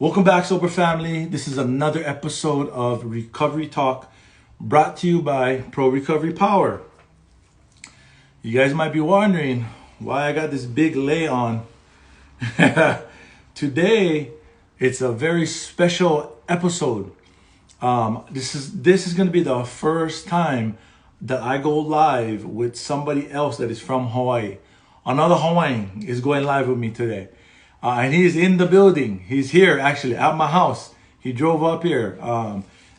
Welcome back, Sober Family. This is another episode of Recovery Talk brought to you by Pro Recovery Power. You guys might be wondering why I got this big lay on. Today, it's a very special episode. This is going to be the first time that I go live with somebody else that is from Hawaii. Another Hawaiian is going live with me today. And he's in the building. He's here actually at my house. He drove up here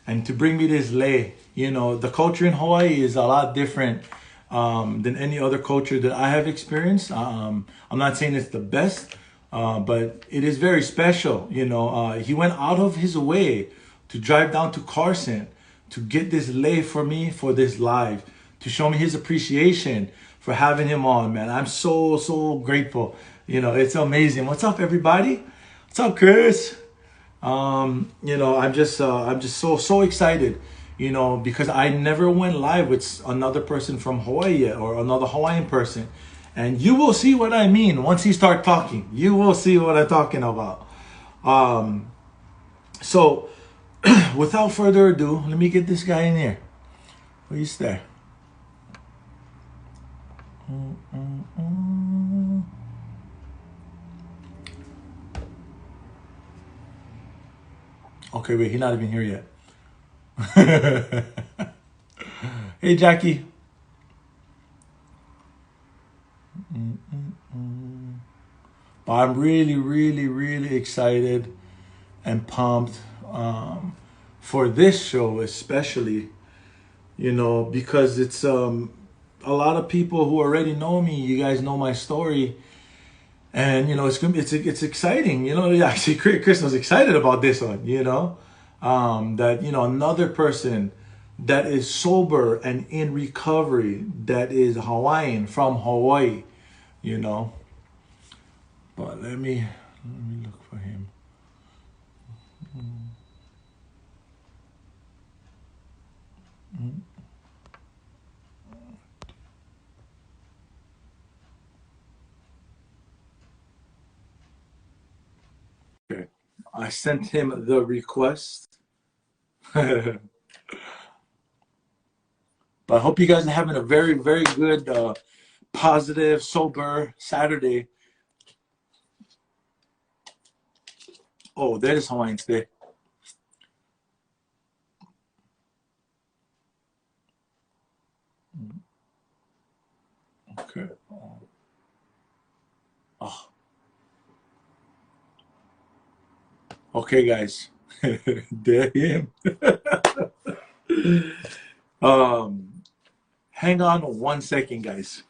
and to bring me this lei. You know, the culture in Hawaii is a lot different than any other culture that I have experienced. I'm not saying it's the best, but it is very special. You know, he went out of his way to drive down to Carson to get this lei for me for this live, to show me his appreciation for having him on, man. I'm so grateful. You know, it's amazing. What's up, everybody? What's up, Chris? You know, I'm just so excited, you know, because I never went live with another person from Hawaii yet, or another Hawaiian person. And you will see what I mean once he start talking. You will see what I'm talking about. So without further ado, let me get this guy in here. Where's there? Okay, wait, he's not even here yet. Hey, Jackie. I'm really excited and pumped for this show, especially, you know, because it's a lot of people who already know me. You guys know my story. And, you know, it's exciting, you know. Actually, Chris was excited about this one, you know, that, you know, another person that is sober and in recovery, that is Hawaiian from Hawaii, you know. But let me look for him. Okay. I sent him the request. But I hope you guys are having a very good, positive, sober Saturday. Oh, there's Hawaiian today. Okay. Oh. Okay, guys. There him. Hang on 1 second, guys.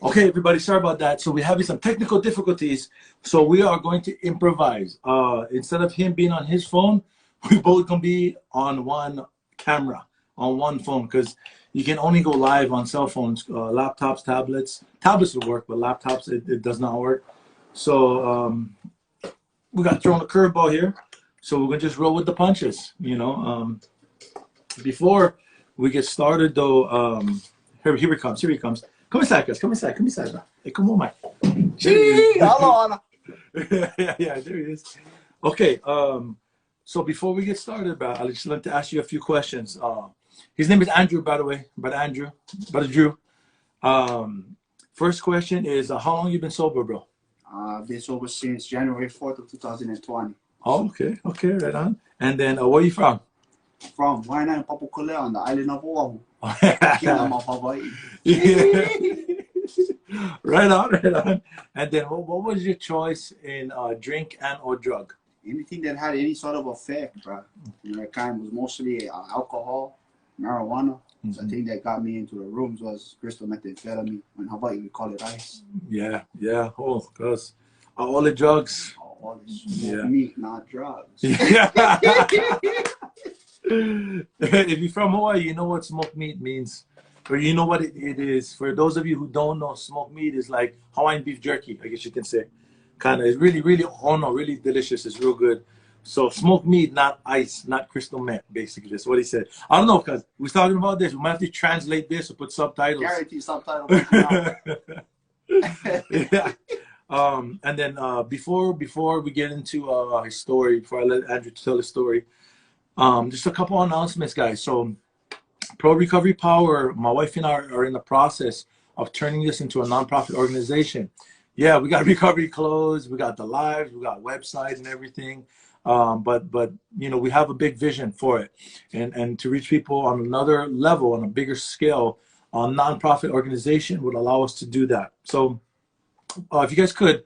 Okay, everybody, sorry about that. So we're having some technical difficulties. So we are going to improvise. Instead of him being on his phone, we both gonna be on one camera, on one phone, because you can only go live on cell phones, laptops, tablets. Tablets will work, but laptops, it does not work. So we got thrown a curveball here. So we're gonna just roll with the punches, you know. Before we get started, though, here he comes. Come inside, guys. Come inside, bro. Hey, come on, Mike. Yeah, there he is. Okay, so before we get started, bro, I just want to ask you a few questions. His name is Andrew, by the way, Brother Drew. First question is, how long you been sober, bro? I've been sober since January 4th of 2020. Oh, okay, right on. And then, where are you from? From Hawaiian and Papukule on the island of Oahu. Kingdom of Hawaii. Yeah. Right on. And then what was your choice in drink and or drug? Anything that had any sort of effect, bro. You know, that kind was mostly alcohol, marijuana. So the thing that got me into the rooms was crystal methamphetamine. In Hawaii, we call it ice. Yeah, yeah. Oh, because all the drugs. All this smoke meat, not drugs. Yeah. If you're from Hawaii, you know what smoked meat means. Or you know what it is. For those of you who don't know, smoked meat is like Hawaiian beef jerky, I guess you can say. Kind of, it's really, really, oh no, really delicious. It's real good. So smoked meat, not ice, not crystal meth, basically. That's what he said. I don't know, because we're talking about this. We might have to translate this or put subtitles. Guarantee subtitles. Yeah. And then before we get into his story, before I let Andrew tell his story, just a couple announcements, guys. So Pro Recovery Power, my wife and I are in the process of turning this into a nonprofit organization. Yeah, we got recovery clothes, we got the lives, we got website and everything. But you know, we have a big vision for it, and to reach people on another level, on a bigger scale, a nonprofit organization would allow us to do that. So if you guys could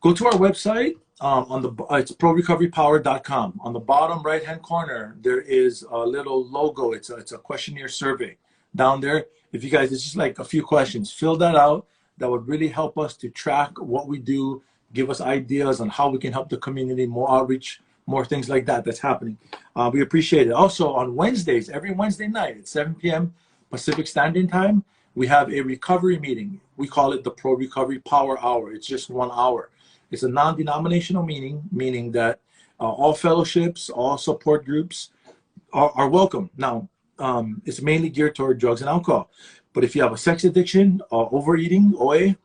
go to our website, on the it's prorecoverypower.com. On the bottom right hand corner, there is a little logo. It's a questionnaire survey down there. If you guys, it's just like a few questions, fill that out. That would really help us to track what we do, give us ideas on how we can help the community, more outreach, more things like that that's happening. We appreciate it. Also on Wednesdays, every Wednesday night at 7 p.m. Pacific Standard Time, we have a recovery meeting. We call it the Pro Recovery Power Hour. It's just 1 hour. It's a non-denominational meeting, meaning that all fellowships, all support groups are welcome. Now, it's mainly geared toward drugs and alcohol. But if you have a sex addiction, overeating, OA,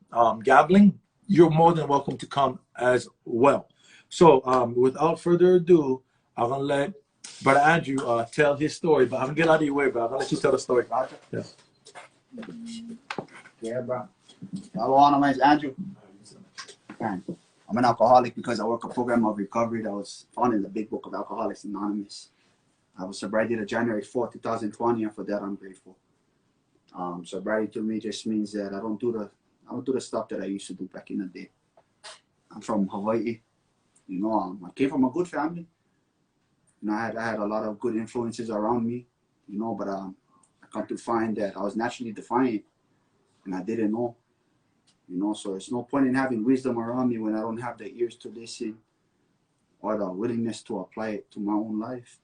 gambling, you're more than welcome to come as well. So without further ado, I'm going to let Brother Andrew tell his story. But I'm going to get out of your way, bro. I'm going to let you tell the story. Yes. Yeah, bro. Hello, my name is Andrew. Man, I'm an alcoholic because I work a program of recovery that was found in the Big Book of Alcoholics Anonymous. I was sobriety to January 4th, 2020, and for that I'm grateful. Sobriety to me just means that I don't do the stuff that I used to do back in the day. I'm from Hawaii. You know, I came from a good family. You know, I had a lot of good influences around me. You know, but I come to find that I was naturally defiant, and I didn't know. You know, so there's no point in having wisdom around me when I don't have the ears to listen or the willingness to apply it to my own life.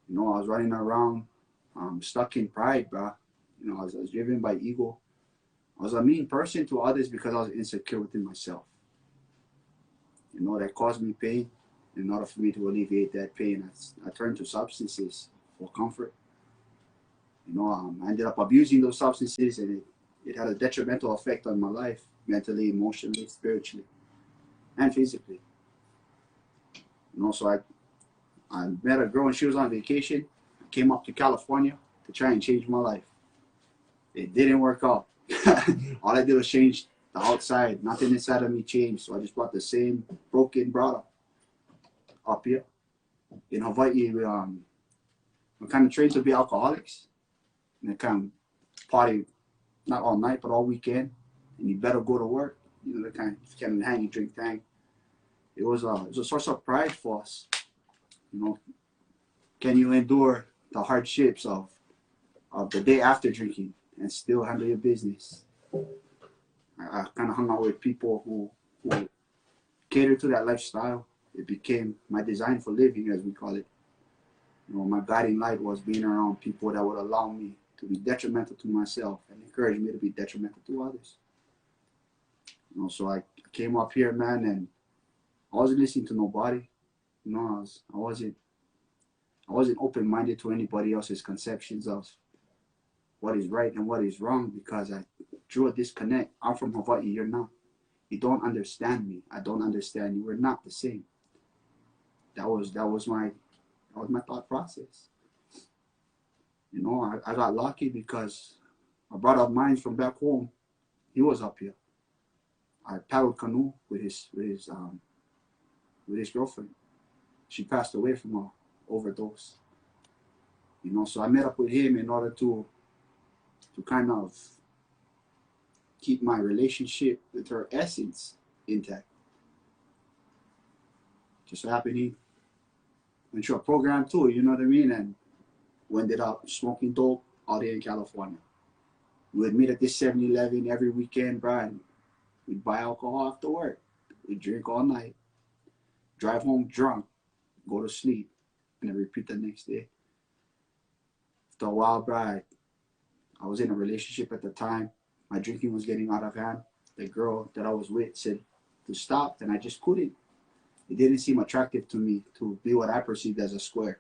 You know, I was running around stuck in pride, bro. You know, I was driven by ego. I was a mean person to others because I was insecure within myself. You know, that caused me pain. In order for me to alleviate that pain, I turned to substances for comfort. You know, I ended up abusing those substances, and it had a detrimental effect on my life, mentally, emotionally, spiritually, and physically. You know, so I met a girl when she was on vacation. I came up to California to try and change my life. It didn't work out. All I did was change the outside. Nothing inside of me changed. So I just brought the same broken product up here. In Hawaii, we're kind of trained to be alcoholics. And they kind of party, not all night, but all weekend. And you better go to work. You know, they kind of can hang and drink tank. It was a source of pride for us. You know, can you endure the hardships of the day after drinking and still handle your business? I kind of hung out with people who catered to that lifestyle. It became my design for living, as we call it. You know, my guiding light was being around people that would allow me to be detrimental to myself and encourage me to be detrimental to others. You know, so I came up here, man, and I wasn't listening to nobody. You know, I wasn't open-minded to anybody else's conceptions of what is right and what is wrong, because I drew a disconnect. I'm from Hawaii, you're not. You don't understand me. I don't understand you. We're not the same. That was my thought process. You know, I got lucky because a brother of mine from back home, he was up here. I paddled canoe with his girlfriend. She passed away from an overdose. You know, so I met up with him in order to kind of keep my relationship with her essence intact. Just so happened he went through a program too, you know what I mean? And we ended up smoking dope out here in California. We would meet at this 7-Eleven every weekend, bro, and we'd buy alcohol after work. We'd drink all night, drive home drunk, go to sleep, and then repeat the next day. After a while, bro, I was in a relationship at the time. My drinking was getting out of hand. The girl that I was with said to stop, and I just couldn't. It didn't seem attractive to me to be what I perceived as a square.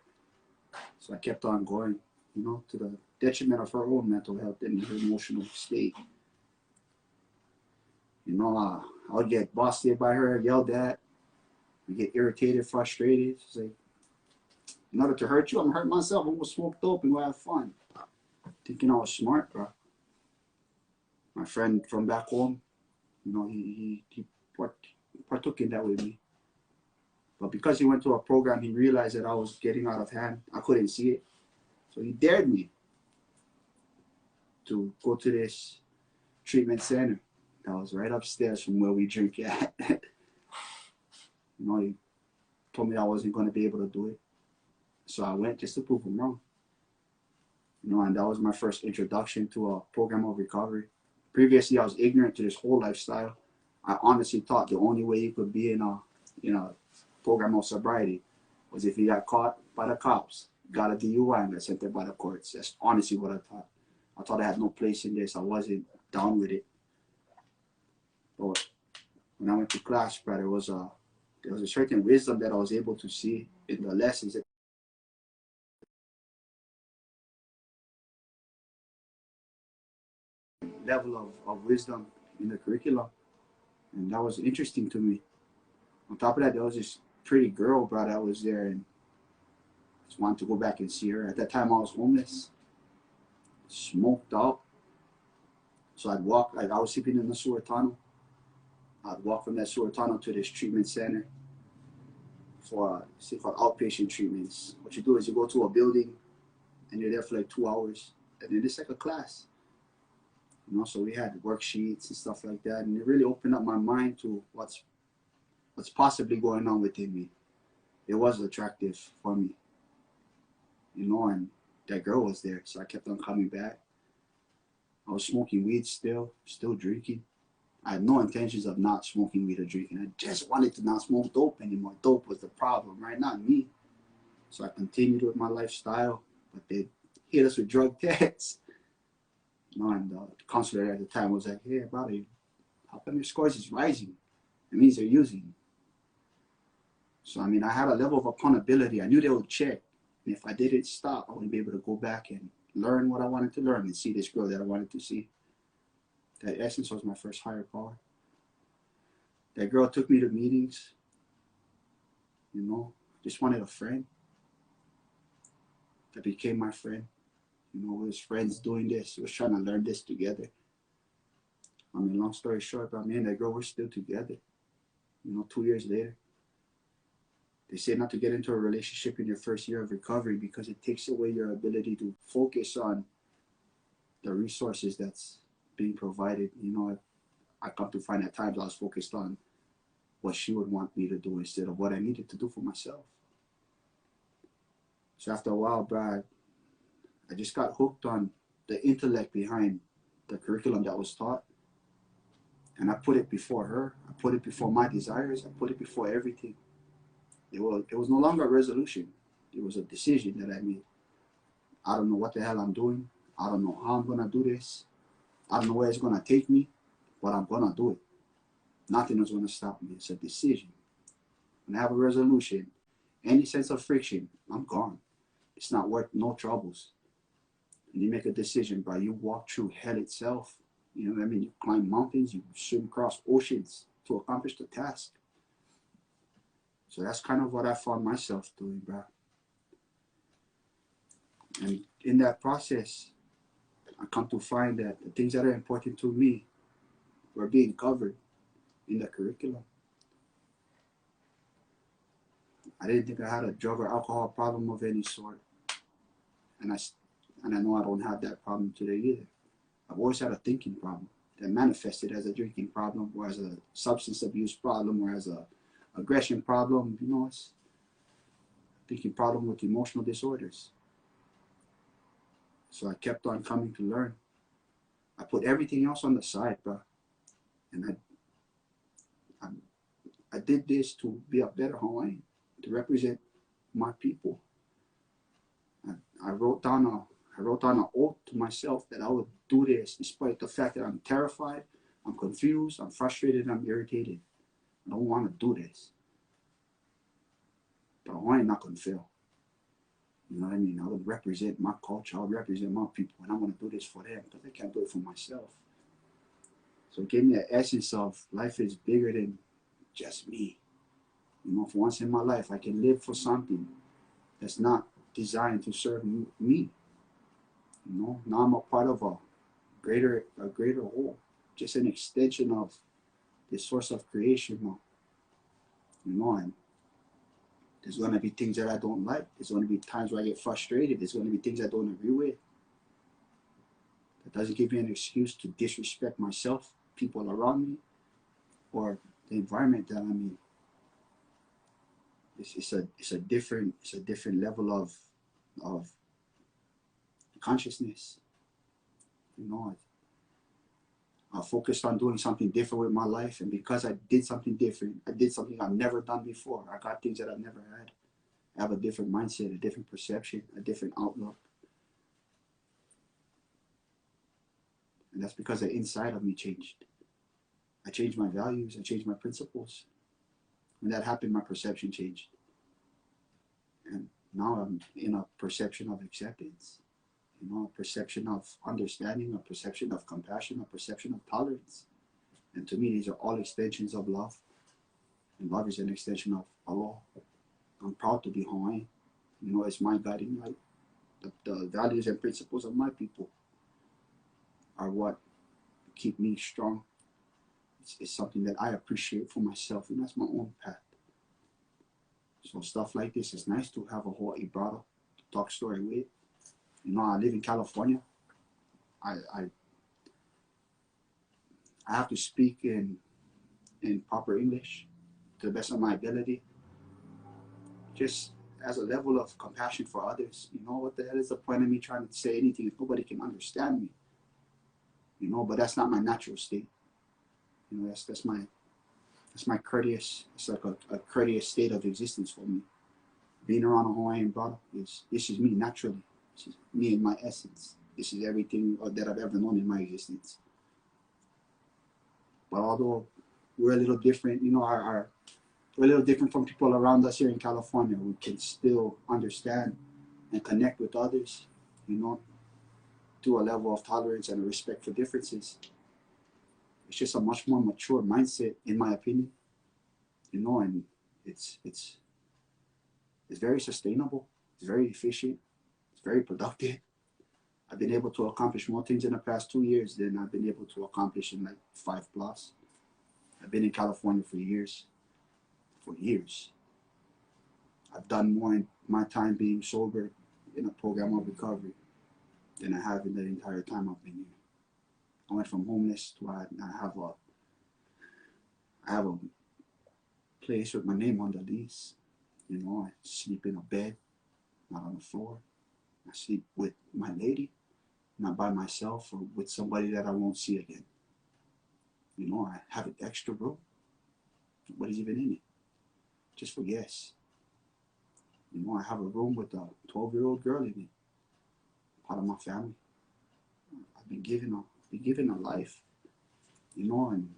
So I kept on going, you know, to the detriment of her own mental health and her emotional state. You know, I would get busted by her, yelled at, I get irritated, frustrated. It's like, in order to hurt you, I'm gonna hurt myself. I'm gonna smoke dope and go have fun. Thinking I was smart, bro. My friend from back home, you know, he partook in that with me. But because he went to a program, he realized that I was getting out of hand. I couldn't see it. So he dared me to go to this treatment center that was right upstairs from where we drink at. You know, he told me I wasn't going to be able to do it. So I went just to prove him wrong. You know, and that was my first introduction to a program of recovery. Previously, I was ignorant to this whole lifestyle. I honestly thought the only way you could be in a program of sobriety was if you got caught by the cops, got a DUI, and got sent there by the courts. That's honestly what I thought. I thought I had no place in this. I wasn't down with it. But when I went to class, bro, there was a certain wisdom that I was able to see in the lessons. Level of wisdom in the curriculum, and that was interesting to me. On top of that, there was this pretty girl, bro, that was there, and I just wanted to go back and see her. At that time, I was homeless, smoked out, so I'd walk. I was sleeping in the sewer tunnel. I'd walk from that sewer tunnel to this treatment center for it's called outpatient treatments. What you do is you go to a building, and you're there for like 2 hours, and then it's like a class. You know, so we had worksheets and stuff like that, and it really opened up my mind to what's possibly going on within me. It was attractive for me, you know, and that girl was there, so I kept on coming back. I was smoking weed still drinking. I had no intentions of not smoking weed or drinking. I just wanted to not smoke dope anymore. Dope was the problem, right? Not me. So I continued with my lifestyle, but they hit us with drug tests. You know, and the counselor at the time was like, "Hey, buddy, how come your scores is rising? It means they're using." So, I mean, I had a level of accountability. I knew they would check. And if I didn't stop, I wouldn't be able to go back and learn what I wanted to learn and see this girl that I wanted to see. That essence was my first higher power. That girl took me to meetings. You know, just wanted a friend that became my friend. You know, we was friends doing this. We was trying to learn this together. I mean, long story short, but me and that girl, we're still together. You know, 2 years later. They say not to get into a relationship in your first year of recovery because it takes away your ability to focus on the resources that's being provided. You know, I come to find at times I was focused on what she would want me to do instead of what I needed to do for myself. So after a while, Brad, I just got hooked on the intellect behind the curriculum that was taught. And I put it before her. I put it before my desires. I put it before everything. It was no longer a resolution. It was a decision that I made. I don't know what the hell I'm doing. I don't know how I'm going to do this. I don't know where it's going to take me, but I'm going to do it. Nothing is going to stop me. It's a decision. When I have a resolution, any sense of friction, I'm gone. It's not worth no troubles. And you make a decision, bro. You walk through hell itself. You know what I mean? You climb mountains, you swim across oceans to accomplish the task. So that's kind of what I found myself doing, bro. And in that process, I come to find that the things that are important to me were being covered in the curriculum. I didn't think I had a drug or alcohol problem of any sort. And I know I don't have that problem today either. I've always had a thinking problem that manifested as a drinking problem or as a substance abuse problem or as a aggression problem. You know, it's a thinking problem with emotional disorders. So I kept on coming to learn. I put everything else on the side, bro. And I did this to be a better Hawaiian, to represent my people. I wrote down an oath to myself that I would do this despite the fact that I'm terrified, I'm confused, I'm frustrated, I'm irritated. I don't want to do this. But Hawaiian not gonna fail. You know what I mean? I would represent my culture, I would represent my people, and I want to do this for them because I can't do it for myself. So it gave me an essence of life is bigger than just me. You know, for once in my life, I can live for something that's not designed to serve me. You know, now I'm a part of a greater whole, just an extension of the source of creation. You know, and there's going to be things that I don't like. There's going to be times where I get frustrated. There's going to be things I don't agree with. That doesn't give me an excuse to disrespect myself, people around me, or the environment that I'm in. It's a different level of consciousness. You know, I focused on doing something different with my life, and because I did something different, I did something I've never done before. I got things that I've never had. I have a different mindset, a different perception, a different outlook. And that's because the inside of me changed. I changed my values, I changed my principles. When that happened, my perception changed. And now I'm in a perception of acceptance, you know, a perception of understanding, a perception of compassion, a perception of tolerance. And to me, these are all extensions of love. And love is an extension of Allah. I'm proud to be Hawaiian. You know, it's my guiding light. The values and principles of my people are what keep me strong. It's something that I appreciate for myself, and that's my own path. So stuff like this, it's nice to have a Hawaii brother to talk story with. You know, I live in California. I have to speak in proper English to the best of my ability, just as a level of compassion for others. You know, what the hell is the point of me trying to say anything if nobody can understand me? You know, but that's not my natural state. You know, that's my courteous. It's like a courteous state of existence for me. Being around a Hawaiian brother this is me naturally. This is me in my essence. This is everything that I've ever known in my existence. But although we're a little different, you know, we're a little different from people around us here in California. We can still understand and connect with others, you know, to a level of tolerance and a respect for differences. It's just a much more mature mindset, in my opinion, you know, and it's very sustainable, it's very efficient, it's very productive. I've been able to accomplish more things in the past 2 years than I've been able to accomplish in like 5+. I've been in California for years. I've done more in my time being sober in a program of recovery than I have in the entire time I've been here. I went from homeless to I have a place with my name on the lease. You know, I sleep in a bed, not on the floor. I sleep with my lady, not by myself or with somebody that I won't see again. You know, I have an extra room. Nobody's even in it, just for guests. You know, I have a room with a 12-year-old girl in it, part of my family. I've been given a life, you know, and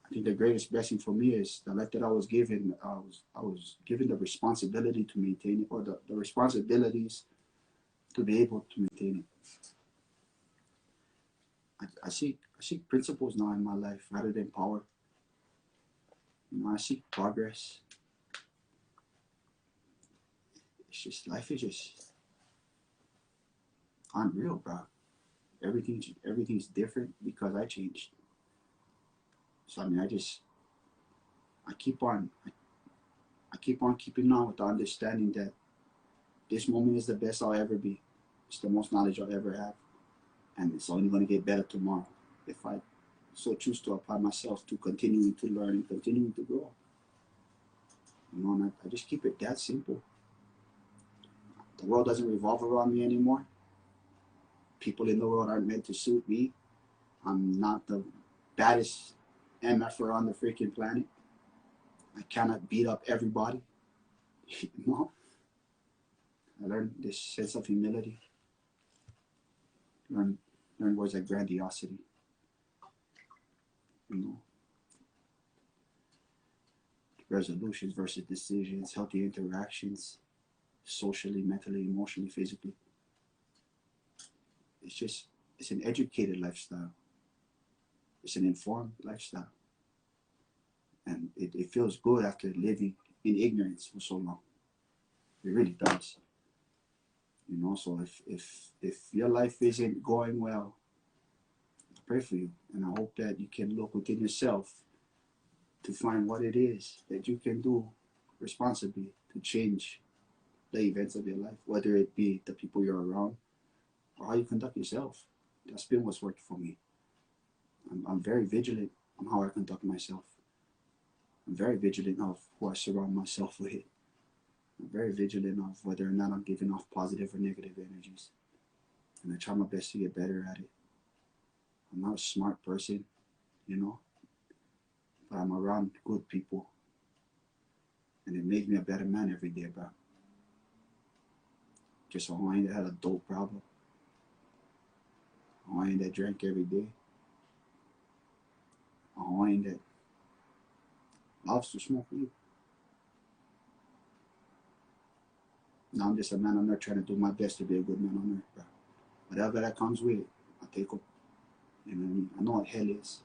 I think the greatest blessing for me is the life that I was given. I was given the responsibility to maintain it, or the responsibilities to be able to maintain it. I seek principles now in my life rather than power. You know, I seek progress. It's just life is just unreal, bro. Everything's different because I changed. So I mean, I keep on keeping on with the understanding that this moment is the best I'll ever be. It's the most knowledge I'll ever have, and it's only going to get better tomorrow if I so choose to apply myself to continuing to learn and continuing to grow. You know, and I just keep it that simple. The world doesn't revolve around me anymore. people in the world aren't meant to suit me. I'm not the baddest MFer on the freaking planet. I cannot beat up everybody. No. I learned this sense of humility. Learn words like grandiosity. You know. Resolutions versus decisions, healthy interactions, socially, mentally, emotionally, physically. It's an educated lifestyle. It's an informed lifestyle. And it feels good after living in ignorance for so long. It really does. You know, so if your life isn't going well, I pray for you. And I hope that you can look within yourself to find what it is that you can do responsibly to change the events of your life, whether it be the people you're around or how you conduct yourself. That's been what's worked for me. I'm very vigilant on how I conduct myself. I'm very vigilant of who I surround myself with. I'm very vigilant of whether or not I'm giving off positive or negative energies. And I try my best to get better at it. I'm not a smart person, you know, but I'm around good people. And it makes me a better man every day, bro. Just a Hawaiian that had a dope problem. A Hawaiian that drank every day. A Hawaiian that loves to smoke weed. Now I'm just a man on earth trying to do my best to be a good man on earth, bro. Whatever that comes with it, I take up. You know what I mean? I know what hell is.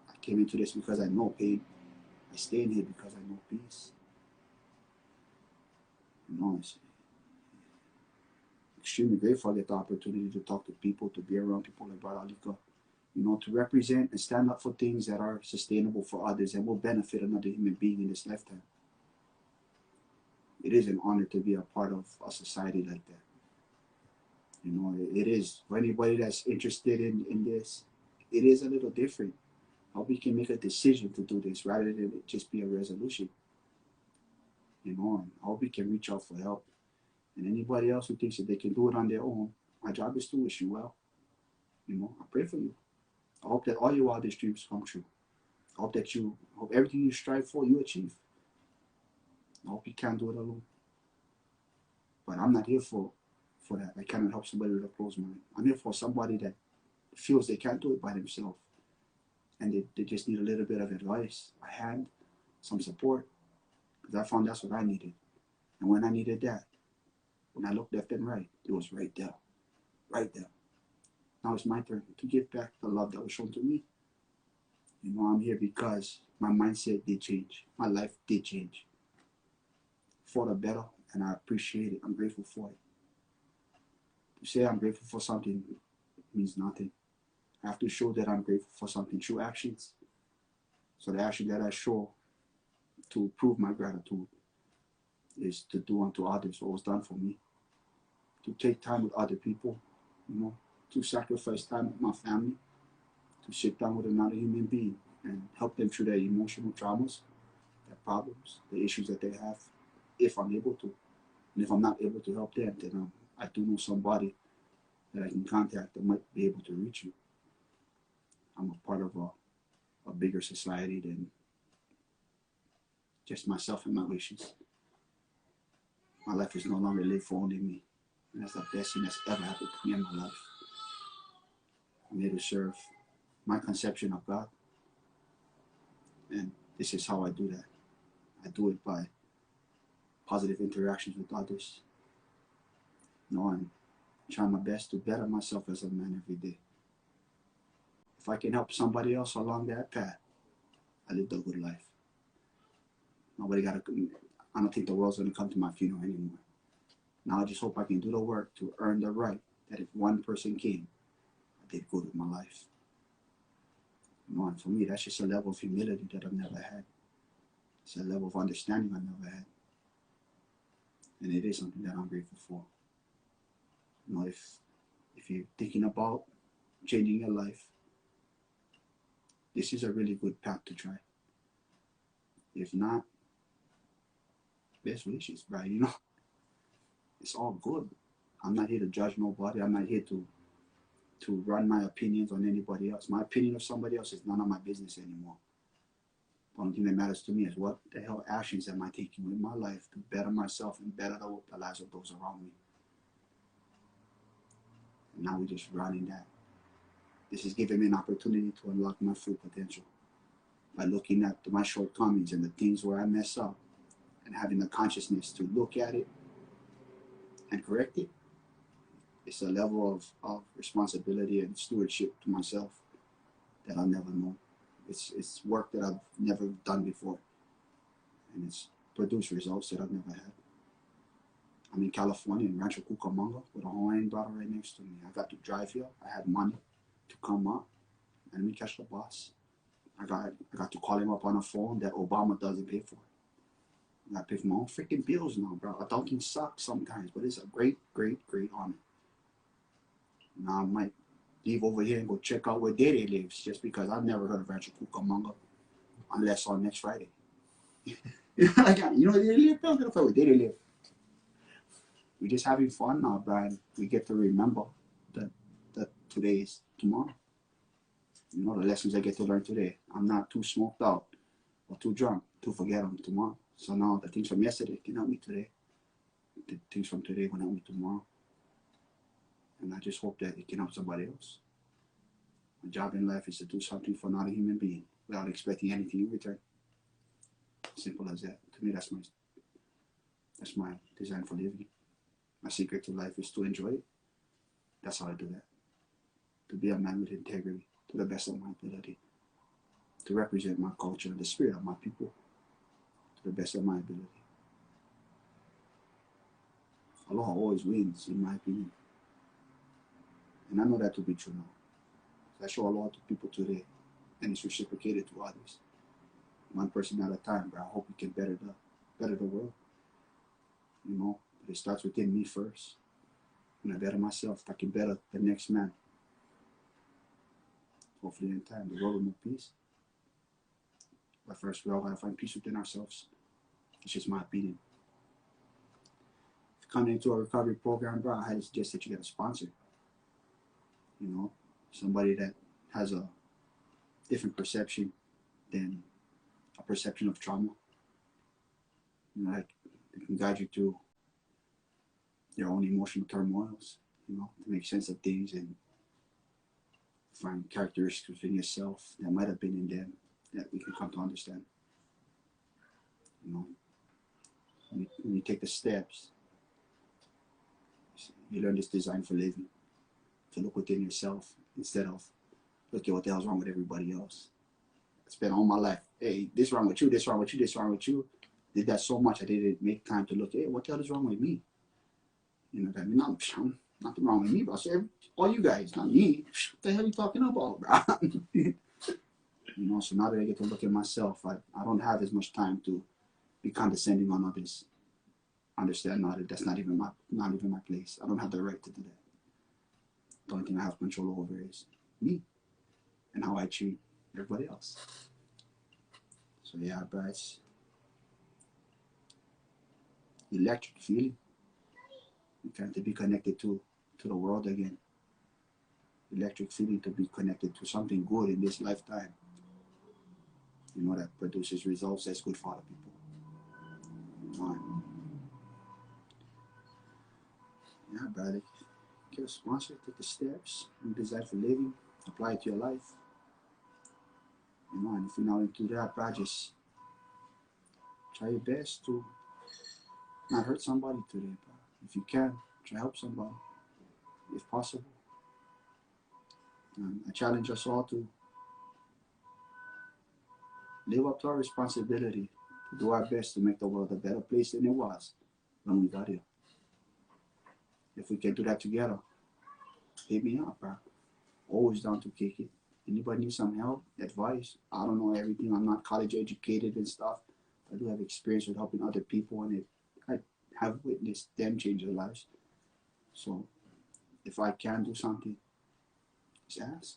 I came into this because I know pain. I stay in here because I know peace. You know, it's extremely grateful I get the opportunity to talk to people, to be around people like Brother Alika. You know, to represent and stand up for things that are sustainable for others and will benefit another human being in this lifetime. It is an honor to be a part of a society like that. You know, it is. For anybody that's interested in this, it is a little different. How we can make a decision to do this rather than it just be a resolution. You know, and how we can reach out for help. And anybody else who thinks that they can do it on their own, my job is to wish you well. You know, I pray for you. I hope that all your wildest dreams come true. I hope everything you strive for, you achieve. I hope you can do it alone. But I'm not here for that. I cannot help somebody with a closed mind. I'm here for somebody that feels they can't do it by themselves. And they just need a little bit of advice, a hand, some support. Because I found that's what I needed. And when I needed that, when I looked left and right, it was right there. Right there. Now it's my turn to give back the love that was shown to me. You know, I'm here because my mindset did change. My life did change. For the better, and I appreciate it. I'm grateful for it. To say I'm grateful for something means nothing. I have to show that I'm grateful for something through actions. So the action that I show to prove my gratitude is to do unto others what was done for me. To take time with other people, you know, to sacrifice time with my family, to sit down with another human being and help them through their emotional traumas, their problems, the issues that they have, if I'm able to. And if I'm not able to help them, then I do know somebody that I can contact that might be able to reach you. I'm a part of a bigger society than just myself and my wishes. My life is no longer lived for only me. And that's the best thing that's ever happened to me in my life. I'm here to serve my conception of God. And this is how I do that. I do it by positive interactions with others. You know, and trying my best to better myself as a man every day. If I can help somebody else along that path, I lived a good life. I don't think the world's gonna come to my funeral anymore. Now I just hope I can do the work to earn the right that if one person came, I did good with my life. You know, and for me, that's just a level of humility that I've never had. It's a level of understanding I've never had. And it is something that I'm grateful for. You know, if you're thinking about changing your life, this is a really good path to try. If not, best wishes, bro. You know, it's all good. I'm not here to judge nobody. I'm not here to run my opinions on anybody else. My opinion of somebody else is none of my business anymore. The only thing that matters to me is what the hell actions am I taking in my life to better myself and better the lives of those around me. And now we're just running that. This is giving me an opportunity to unlock my full potential by looking at my shortcomings and the things where I mess up and having the consciousness to look at it and correct it. It's a level of responsibility and stewardship to myself that I'll never know. It's work that I've never done before, and it's produced results that I've never had. I'm in California in Rancho Cucamonga with a Hawaiian brother right next to me. I got to drive here. I had money to come up and let me catch the bus. I got to call him up on a phone that Obama doesn't pay for. I pay for my own freaking bills now, bro. Adulting sucks sometimes, but it's a great, great, great honor. Now I might leave over here and go check out where Dede lives, just because I've never heard of Rancho Cucamonga unless on next Friday. You know where Dede live? I'm gonna find where Dede live. We're just having fun now, bro. And we get to remember that today is tomorrow. You know, the lessons I get to learn today. I'm not too smoked out or too drunk to forget them tomorrow. So now the things from yesterday can help me today. The things from today will help me tomorrow. And I just hope that it can help somebody else. My job in life is to do something for another human being without expecting anything in return. Simple as that. To me, that's my design for living. My secret to life is to enjoy it. That's how I do that. To be a man with integrity, to the best of my ability. To represent my culture and the spirit of my people, to the best of my ability. Allah always wins, in my opinion. And I know that to be true now. I show Allah to people today, and it's reciprocated to others. One person at a time, but I hope we can better the world. You know, but it starts within me first. When I better myself, I can better the next man. Hopefully in time, the world will know peace. But first, we all gotta find peace within ourselves. It's just my opinion. If you're coming into a recovery program, bro, I highly suggest that you get a sponsor. You know, somebody that has a different perception than a perception of trauma. You know, like they can guide you through your own emotional turmoils, you know, to make sense of things and find characteristics within yourself that might have been in them that we can come to understand. You know, when you take the steps, you learn this design for living, to look within yourself instead of look at what the hell's wrong with everybody else. I spent all my life, hey, this wrong with you, this wrong with you, this wrong with you. Did that so much I didn't make time to look, hey, what the hell is wrong with me? You know what I mean? Nothing wrong with me, bro. So all you guys, not me. What the hell are you talking about, bro? You know, so now that I get to look at myself, I don't have as much time to be condescending on others. Understand now that that's not even my place. I don't have the right to do that. The only thing I have control over is me and how I treat everybody else. So yeah, bro, it's electric feeling. To be connected to the world again. Electric feeling to be connected to something good in this lifetime. You know, that produces results that's good for other people. Yeah, brother. Get a sponsor, take the steps, and design for living, apply it to your life. You know, and if you're not into that, bro, just try your best to not hurt somebody today, bro. If you can, try to help somebody, if possible. And I challenge us all to live up to our responsibility, to do our best to make the world a better place than it was when we got here. If we can do that together, hit me up, bro. Always down to kick it. Anybody need some help, advice? I don't know everything. I'm not college educated and stuff. I do have experience with helping other people, and I have witnessed them change their lives. So if I can do something, just ask.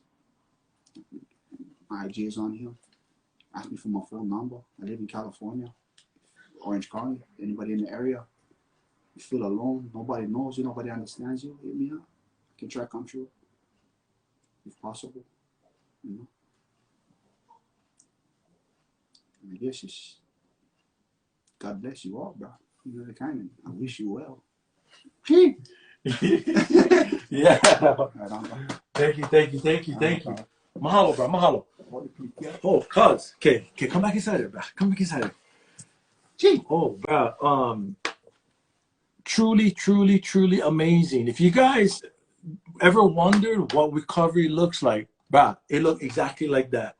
My IG is on here. Ask me for my phone number. I live in California, Orange County. Anybody in the area, you feel alone, nobody knows you, nobody understands you, hit me up. I can try to come through if possible. You know. And I guess it's God bless you all, bro. You know the kind of I wish you well. Yeah. Right on, bro. Thank you. Mahalo, bro. Mahalo. Oh, cuz. Okay, come back inside here, bro. Come back inside here. Gee. Oh, bro. Truly amazing. If you guys ever wondered what recovery looks like, bro, it looked exactly like that.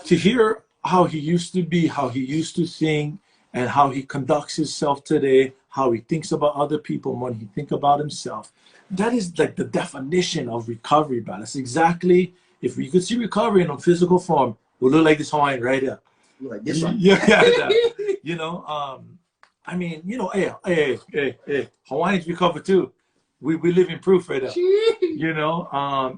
To hear how he used to be, how he used to think, and how he conducts himself today, how he thinks about other people when he thinks about himself, that is like the definition of recovery, bro. That's exactly, if you could see recovery in a physical form, we'll look like this Hawaiian right here. Look like this one. Yeah. You know, I mean, you know, hey, Hawaiians recover too. We live in proof right now. You know,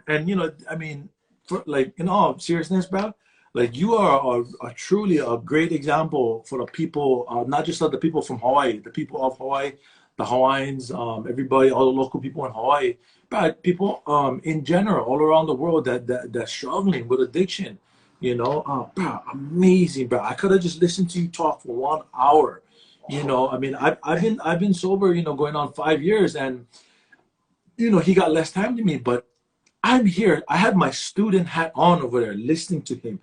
and you know, I mean, for, like, in all seriousness, bro, like you are a truly a great example for the people, not just the people from Hawaii, the people of Hawaii, the Hawaiians, everybody, all the local people in Hawaii, but people in general all around the world that's struggling with addiction. You know, bro, amazing, bro. I could have just listened to you talk for 1 hour. You know, I mean, I've been sober, you know, going on 5 years, and you know, he got less time than me, but I'm here. I have my student hat on over there, listening to him.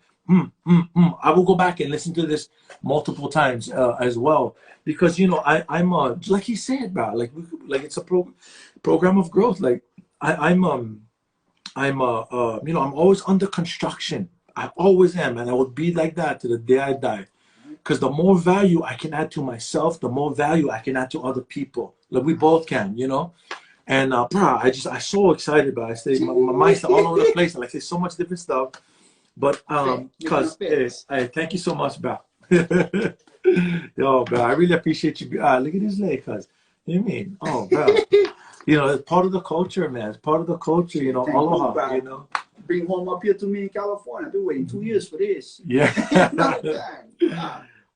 I will go back and listen to this multiple times as well, because you know, I'm like he said, bro, like it's a program of growth. Like I'm you know, I'm always under construction. I always am, and I will be like that to the day I die. Because the more value I can add to myself, the more value I can add to other people. Like we both can, you know. And bro, I'm so excited, bro. I say my mind's all over the place, and like say so much different stuff. But cause thank you so much, bro. Yo, bro, I really appreciate you. Look at this leg, cuz. You know what I mean? Oh, bro. You know, it's part of the culture, man. It's part of the culture, you know. Aloha, you know. Bring home up here to me in California. I've been waiting 2 years for this. Yeah.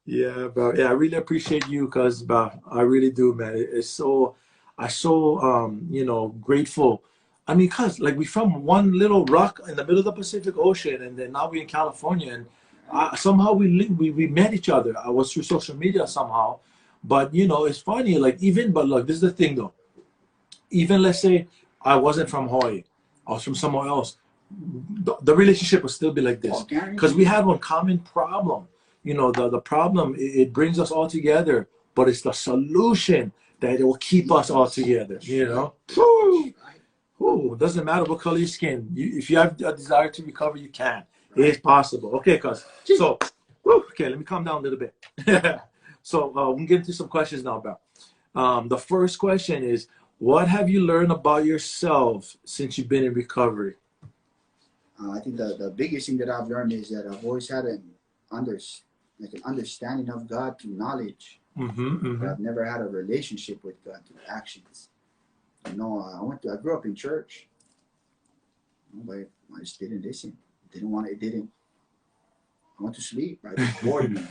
Yeah, bro. Yeah, I really appreciate you, cuz, bro. I really do, man. I'm so you know, grateful. I mean, cuz like we from one little rock in the middle of the Pacific Ocean, and then now we're in California, and somehow we met each other. I was through social media somehow, but you know, it's funny. Like even, but look, this is the thing though. Even let's say I wasn't from Hawaii, I was from somewhere else. The relationship will still be like this because we have one common problem. You know, the problem, it brings us all together, but it's the solution that it will keep us all together. You know, doesn't matter what color your skin. If you have a desire to recover, you can. It is possible. Okay, cuz. So, okay, let me calm down a little bit. So we can get into some questions now, bro. The first question is, what have you learned about yourself since you've been in recovery? I think the biggest thing that I've learned is that I've always had an understanding of God through knowledge. But I've never had a relationship with God through actions. You know, I grew up in church, but I just didn't listen. I went to sleep. Right? It bored me.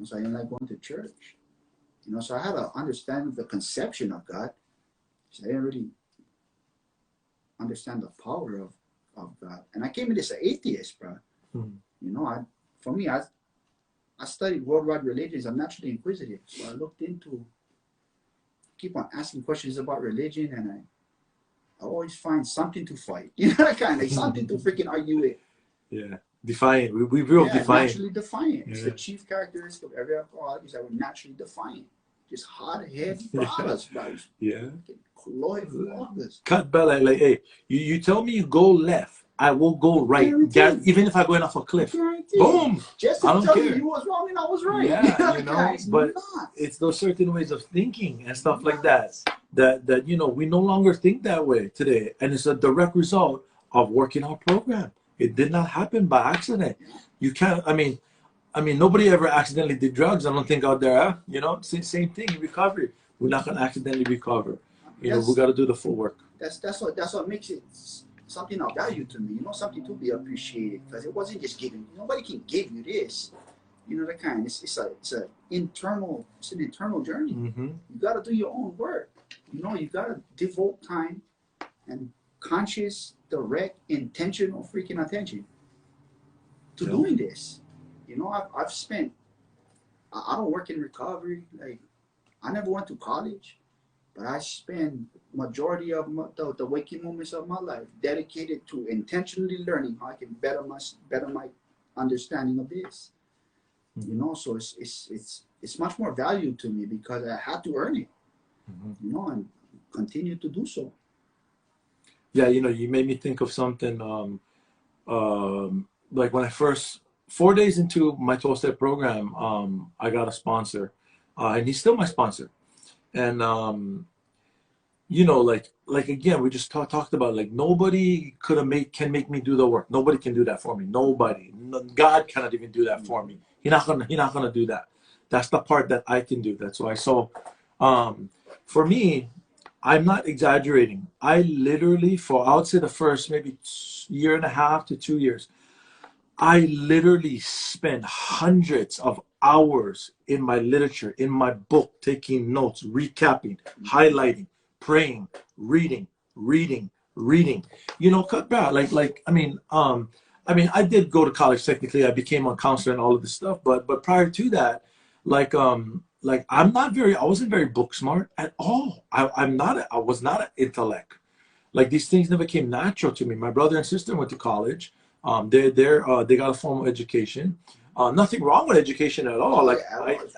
So I didn't like going to church. You know, so I had an understanding of the conception of God. So I didn't really understand the power of God. And I came in as an atheist, bro. You know, I studied worldwide religions. I'm naturally inquisitive. So I looked into, keep on asking questions about religion, and I always find something to fight. You know, kind of something to freaking argue with. Yeah. Defiant. We real defiant. Naturally defiant. Yeah. It's the chief characteristic of every alcoholic is that we're naturally defiant. Just hard-headed brothers, bro. Yeah. Lloyd vloggers. Cut bell like, hey, you tell me you go left, I will go right. Even if I go off a cliff. Boom. Just to tell you was wrong and I was right. Yeah, you know, but it's those certain ways of thinking and stuff like that you know, we no longer think that way today. And it's a direct result of working our program. It did not happen by accident. You can't, I mean, nobody ever accidentally did drugs, I don't think, out there, huh? You know, same thing in recovery. We're not going to accidentally recover. You know, we got to do the full work. That's what makes it something of value to me. You know, something to be appreciated, because it wasn't just given. Nobody can give you this. You know, that kind. It's an internal journey. You got to do your own work. You know, you got to devote time and conscious, direct, intentional freaking attention to doing this. You know, I've spent. I don't work in recovery. Like, I never went to college, but I spend majority of the waking moments of my life dedicated to intentionally learning how I can better my understanding of this. You know, so it's much more value to me because I had to earn it. You know, and continue to do so. Yeah, you know, you made me think of something. Like when I first 4 days into my 12-step program, I got a sponsor, and he's still my sponsor. And you know, like again, we just talked about, like, nobody can make me do the work. Nobody can do that for me. Nobody. God cannot even do that for me. He's not gonna do that. That's the part that I can do. That's why. So, for me, I'm not exaggerating. I literally, I would say the first maybe year and a half to 2 years, I literally spent hundreds of hours in my literature, in my book, taking notes, recapping, highlighting, praying, reading. You know, cut back. I did go to college technically. I became a counselor and all of this stuff, but prior to that, I wasn't very book smart at all. I was not an intellect. Like, these things never came natural to me. My brother and sister went to college. They got a formal education. Nothing wrong with education at all. Like,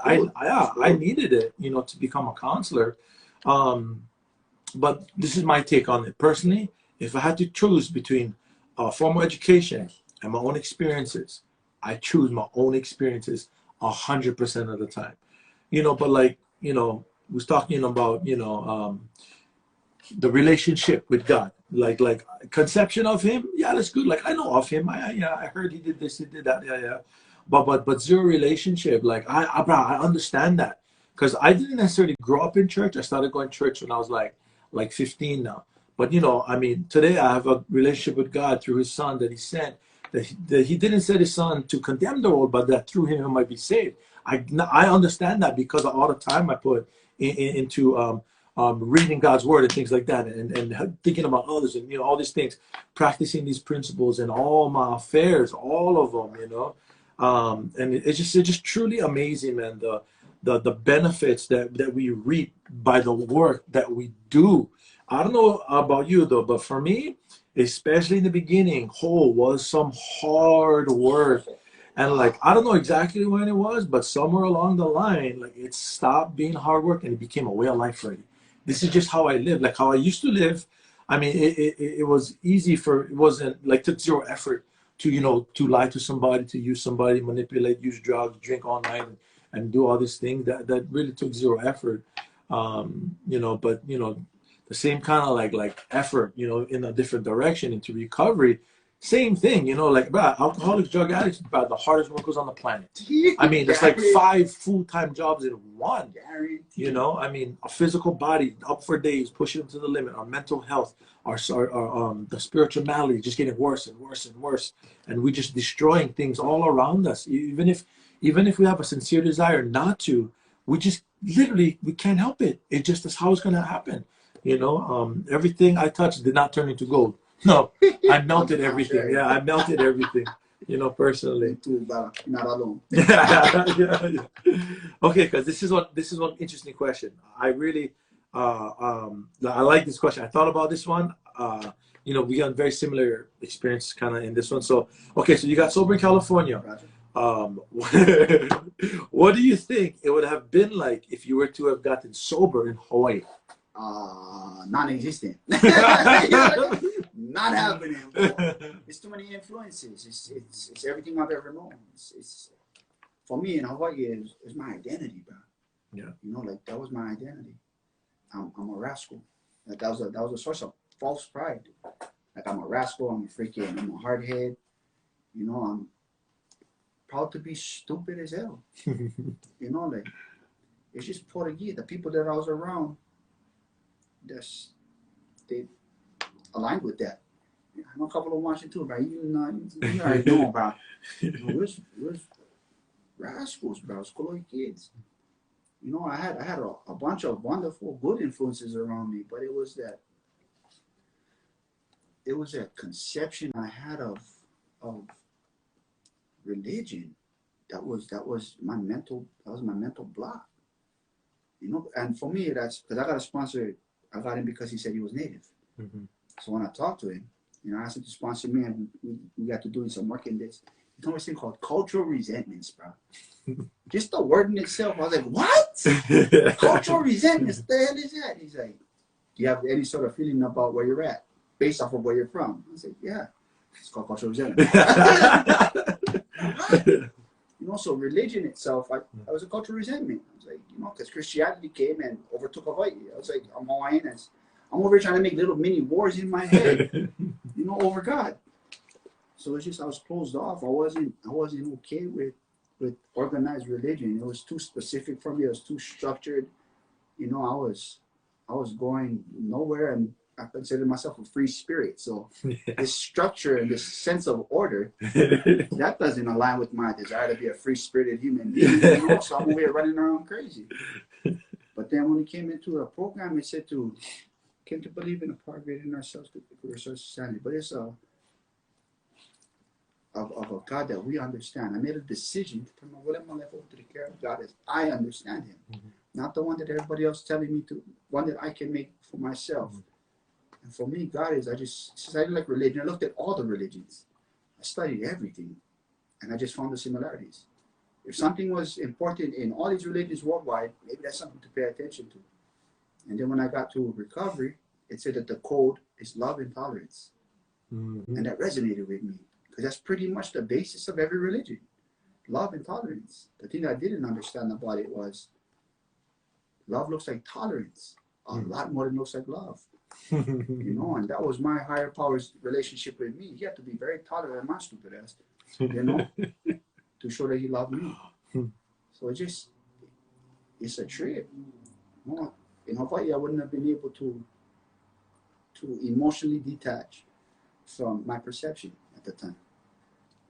I needed it, you know, to become a counselor. But this is my take on it. Personally, if I had to choose between formal education and my own experiences, I choose my own experiences 100% of the time. You know, but, like, you know, was talking about, you know, the relationship with God, like conception of him. Yeah, that's good. Like, I know of him. I heard he did this, he did that. Yeah. But zero relationship. Like, I understand that because I didn't necessarily grow up in church. I started going to church when I was like 15 now. But, you know, I mean, today I have a relationship with God through his son that he sent. That he didn't send his son to condemn the world, but that through him might be saved. I understand that because of all the time I put into reading God's word and things like that, and thinking about others, and, you know, all these things, practicing these principles in all my affairs, all of them, you know. And it's just truly amazing, man. The benefits that we reap by the work that we do. I don't know about you though, but for me, especially in the beginning, was some hard work. And, like, I don't know exactly when it was, but somewhere along the line, like, it stopped being hard work and it became a way of life for me. This is just how I live, like how I used to live. I mean, it was easy it wasn't like, took zero effort to, you know, to lie to somebody, to use somebody, manipulate, use drugs, drink all night, and do all these things. That really took zero effort. You know, but, you know, the same kind of like effort, you know, in a different direction into recovery. Same thing, you know, like, bro, alcoholics, drug addicts, about the hardest workers on the planet. I mean, there's like 5 full-time jobs in one. You know, I mean, a physical body up for days, pushing to the limit. Our mental health, our the spiritual malady just getting worse and worse and worse, and we just destroying things all around us. Even if we have a sincere desire not to, we just literally we can't help it. It just is how it's gonna happen. You know, everything I touched did not turn into gold. No, I melted everything. Yeah, I melted everything. You know, personally. Too, but not alone. Yeah. Okay, because this is one interesting question. I really, I like this question. I thought about this one. You know, we got very similar experience kind of in this one. So, okay, so you got sober in California. What do you think it would have been like if you were to have gotten sober in Hawaii? Non-existent. Not happening. Bro. It's too many influences. It's everything I've ever known. It's for me in Hawaii is my identity, bro. Yeah. You know, like, that was my identity. I'm a rascal. Like, that was a source of false pride. Like, I'm a rascal. I'm a hardhead. You know, I'm proud to be stupid as hell. You know, like, it's just Portuguese. The people that I was around, they aligned with that. I know a couple of Washington too, but you already know about. It was rascals, bro. School kids. You know, I had a bunch of wonderful, good influences around me, but it was that conception I had of religion that was my mental block. You know, and for me, that's because I got a sponsor. I got him because he said he was Native. Mm-hmm. So when I talked to him, you know, I asked him to sponsor me, and we got to doing some work in this. He told me this thing called cultural resentments, bro. Just the word in itself, I was like, what? Cultural resentments, what the hell is that? He's like, do you have any sort of feeling about where you're at, based off of where you're from? I said, yeah, it's called cultural resentment. You know, so religion itself, I was a cultural resentment. I was like, you know, because Christianity came and overtook Hawaii. I was like, I'm Hawaiian, and I'm over here trying to make little mini wars in my head, you know, over God. So it's just I was closed off. I wasn't okay with organized religion. It was too specific for me. It was too structured. You know, I was going nowhere, and I consider myself a free spirit. So this structure and this sense of order, that doesn't align with my desire to be a free spirited human being. You know? So I'm over here running around crazy. But then when it came into a program, it said came to believe in a part greater than ourselves, resource society. But it's of a God that we understand. I made a decision to put my will and my life over to the care of God as I understand Him, not the one that everybody else telling me to, one that I can make for myself. And for me, God is, since I didn't like religion, I looked at all the religions. I studied everything, and I just found the similarities. If something was important in all these religions worldwide, maybe that's something to pay attention to. And then when I got to recovery, it said that the code is love and tolerance. And that resonated with me, because that's pretty much the basis of every religion. Love and tolerance. The thing I didn't understand about it was love looks like tolerance a lot more than looks like love. You know, and that was my higher power's relationship with me. He had to be very tolerant of my stupid ass, you know, to show that he loved me. So it's a trip. You know, in Hawaii, I wouldn't have been able to emotionally detach from my perception at the time.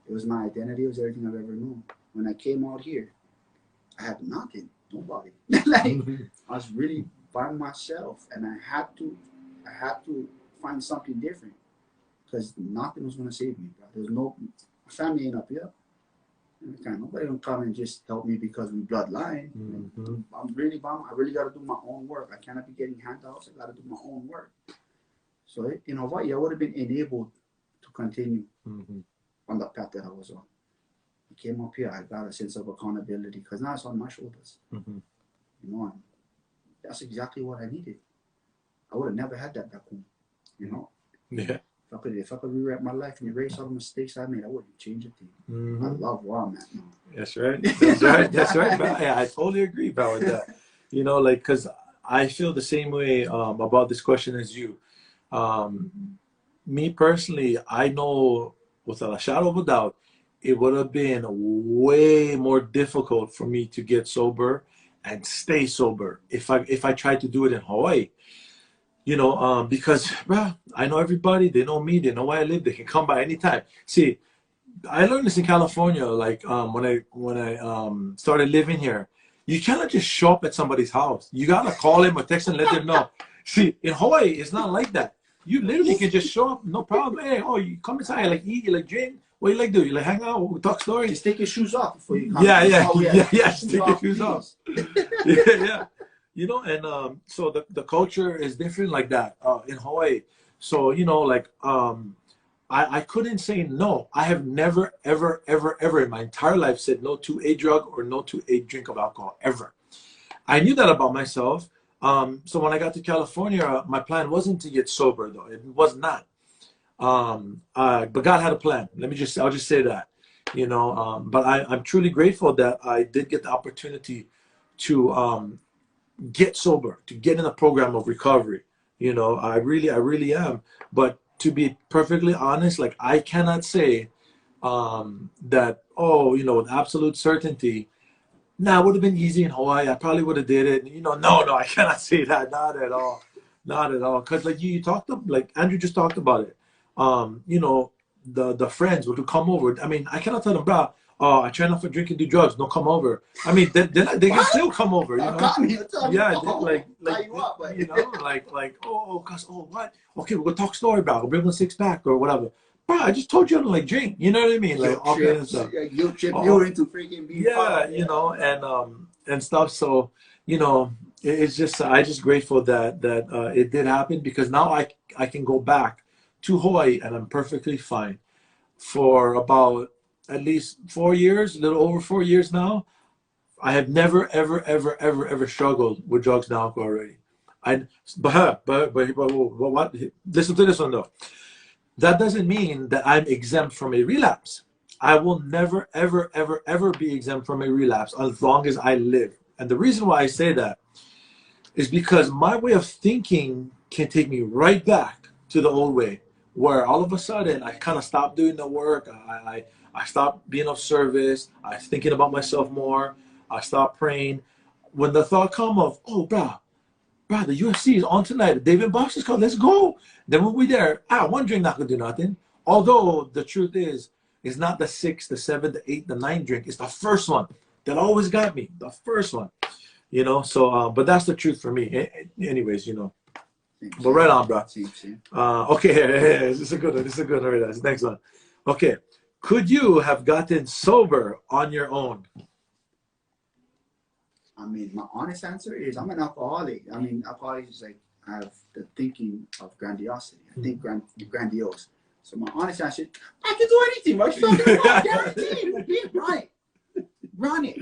It was my identity. It was everything I've ever known. When I came out here, I had nothing, nobody. Like I was really by myself, and I had to find something different, because nothing was gonna save me, bro. There's no, my family ain't up here. Nobody gonna come and just help me because we bloodline. I'm really bummed. I really gotta do my own work. I cannot be getting handouts. I gotta do my own work. So in Hawaii, I would have been enabled to continue on the path that I was on. I came up here, I got a sense of accountability, because now it's on my shoulders. You know, and that's exactly what I needed. I would have never had that back home, you know. Yeah. If I could rewrite my life and erase all the mistakes I made, I wouldn't change a thing. I love where I'm at now. That's right. That's right. That's right, bro. Yeah, I totally agree about that. You know, like, because I feel the same way about this question as you. Me personally, I know without a shadow of a doubt, it would have been way more difficult for me to get sober and stay sober if I tried to do it in Hawaii. You know, because, bro, I know everybody. They know me. They know where I live. They can come by anytime. See, I learned this in California. Like when I started living here, you cannot just show up at somebody's house. You gotta call them or text them, let them know. See, in Hawaii, it's not like that. You literally can just show up, no problem. Hey, oh, you come inside, like eat, you like drink. What do you like do? You like hang out, we talk stories. Just take your shoes off before you come. Yeah. Just take your shoes off. Yeah. You know, and so the culture is different like that in Hawaii. So, you know, like I couldn't say no. I have never, ever, ever, ever in my entire life said no to a drug or no to a drink of alcohol, ever. I knew that about myself. So when I got to California, my plan wasn't to get sober, though. It was not. But God had a plan. I'll just say that, you know. But I'm truly grateful that I did get the opportunity to get sober, to get in a program of recovery. You know, I really am. But to be perfectly honest, like, I cannot say that, oh, you know, with absolute certainty, nah, it would have been easy in Hawaii. I probably would have did it. You know, no, I cannot say that. Not at all. Not at all. Because like you talked, like Andrew just talked about it. You know, the friends would come over. I mean, I cannot tell them, bro, oh, I try not to drink and do drugs. Don't come over. I mean, they can still come over, you know? Yeah, oh, cause, oh, what? Okay, we're gonna talk story about it. Bring a 6-pack or whatever. Bro, I just told you I don't like drink. You know what I mean? Like all kinds of stuff. Guilt trip you into freaking being you know, and stuff. So, you know, it's just I just grateful that it did happen, because now I can go back to Hawaii and I'm perfectly fine. For about at least 4 years, a little over 4 years now, I have never ever struggled with drugs and alcohol already. But what? Listen to this one though. That doesn't mean that I'm exempt from a relapse. I will never ever be exempt from a relapse as long as I live. And the reason why I say that is because my way of thinking can take me right back to the old way, where all of a sudden I kind of stopped doing the work. I stopped being of service. I was thinking about myself more. I stopped praying. When the thought come of, oh, bro, the UFC is on tonight. David Boxer's called. Let's go. Then when we're there, one drink not gonna do nothing. Although the truth is, it's not the 6, the 7, the 8, the 9 drink. It's the first one that always got me. The first one, you know. So, but that's the truth for me. Anyways, you know. But right on, bro. Okay, this is a good one. This is a good one. Right, that's the next one. Okay, could you have gotten sober on your own? I mean, my honest answer is I'm an alcoholic. I mean, alcoholics is like I have the thinking of grandiosity. I think grandiose. So my honest answer is I can do anything. What you talking about? Guaranteed. Run it.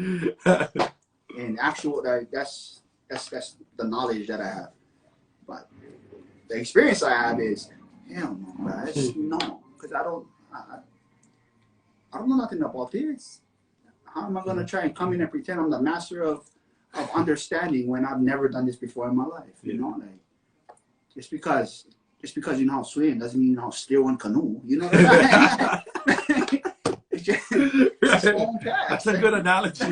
And actual, that's the knowledge that I have. But the experience I have is, hell no, guys, no, because I don't know nothing about this. How am I gonna try and come in and pretend I'm the master of understanding when I've never done this before in my life? You know, like just because you know how to swim doesn't mean you know how to steer one canoe. You know what I mean? It's just its own path. That's a good analogy.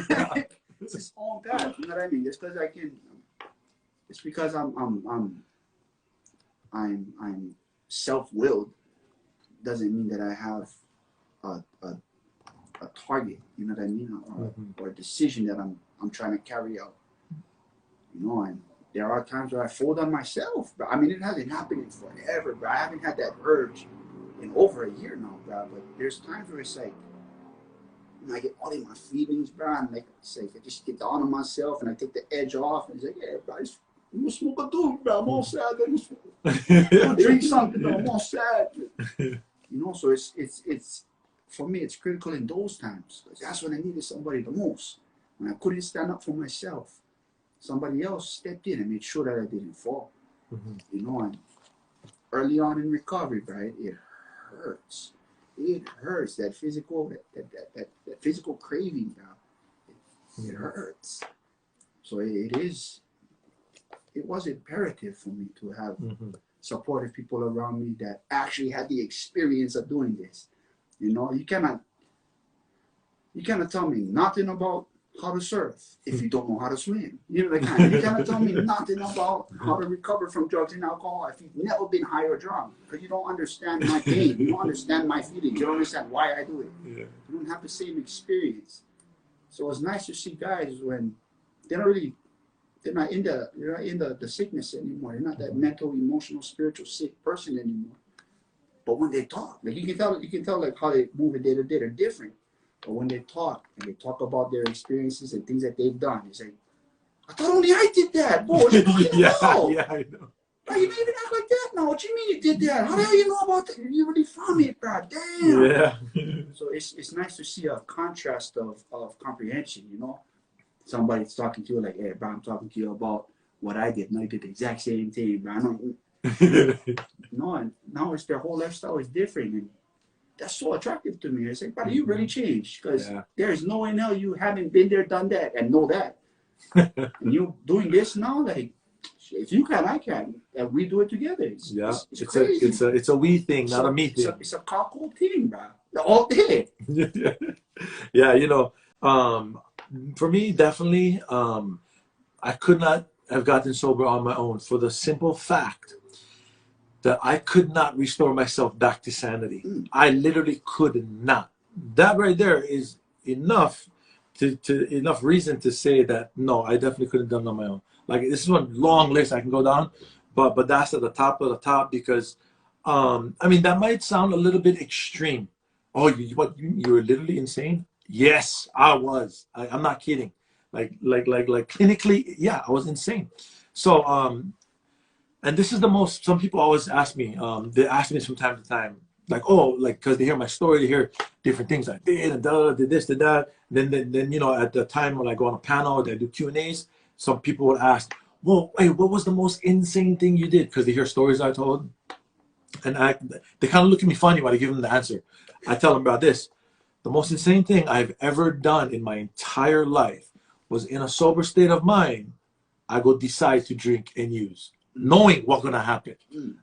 It's its own path. You know what I mean? Just because I can. It's because I'm self-willed doesn't mean that I have a target, you know what I mean, or a decision that I'm trying to carry out. You know, and there are times where I fold on myself, but I mean it hasn't happened in forever, but I haven't had that urge in over a year now, bro. But there's times where it's like, you know, I get all in my feelings, bro, and like it's like I just get down on myself and I take the edge off and it's like, yeah, bro, I'm gonna smoke a doobie, bro. I'm all sad. I'm gonna drink something, bro. I'm all sad. You know, so it's for me, it's critical in those times. That's when I needed somebody the most. When I couldn't stand up for myself, somebody else stepped in and made sure that I didn't fall. You know, and early on in recovery, right, it hurts. It hurts. That physical craving, bro. It hurts. So it was imperative for me to have supportive people around me that actually had the experience of doing this. You know, you cannot tell me nothing about how to surf if you don't know how to swim. You know, you cannot tell me nothing about how to recover from drugs and alcohol if you've never been high or drunk, because you don't understand my pain. You don't understand my feelings. You don't understand why I do it. Yeah. You don't have the same experience. So it's nice to see guys when they're not in the sickness anymore. They're not that mental, emotional, spiritual sick person anymore. But when they talk, like you can tell like how they move day to day, they're different. But when they talk and they talk about their experiences and things that they've done, it's like, I thought only I did that. Boy, what you talking about? Yeah, I know. Bro, you didn't even act like that. No, what you mean you did that? How the hell you know about that? You really found it, bro. Damn. Yeah. So it's nice to see a contrast of comprehension, you know. Somebody's talking to you like, hey, bro, I'm talking to you about what I did. No, you did the exact same thing, bro. I don't. No, and now it's their whole lifestyle is different, and that's so attractive to me. It's like, buddy, you really changed, because there is no way now you haven't been there, done that, and know that. And you doing this now, like, if you can, I can, and we do it together. It's crazy. It's a we thing, not a me thing. It's a cockle thing, bro. All day. Yeah, you know, for me, definitely, I could not have gotten sober on my own for the simple fact that I could not restore myself back to sanity. I literally could not. That right there is enough enough reason to say that no, I definitely couldn't have done it on my own. Like this is one long list I can go down, but that's at the top of the top because I mean that might sound a little bit extreme. Oh, you were literally insane? Yes, I was. I'm not kidding. Like clinically, yeah, I was insane. So and this is the most, some people always ask me, they ask me from time to time, like, oh, like, because they hear my story, they hear different things I did, and did this, did that. Then, you know, at the time when I go on a panel, I do Q&As, some people would ask, well, wait, what was the most insane thing you did? Because they hear stories I told. And they kind of look at me funny when I give them the answer. I tell them about this. The most insane thing I've ever done in my entire life was in a sober state of mind, I go decide to drink and use, knowing what's gonna happen.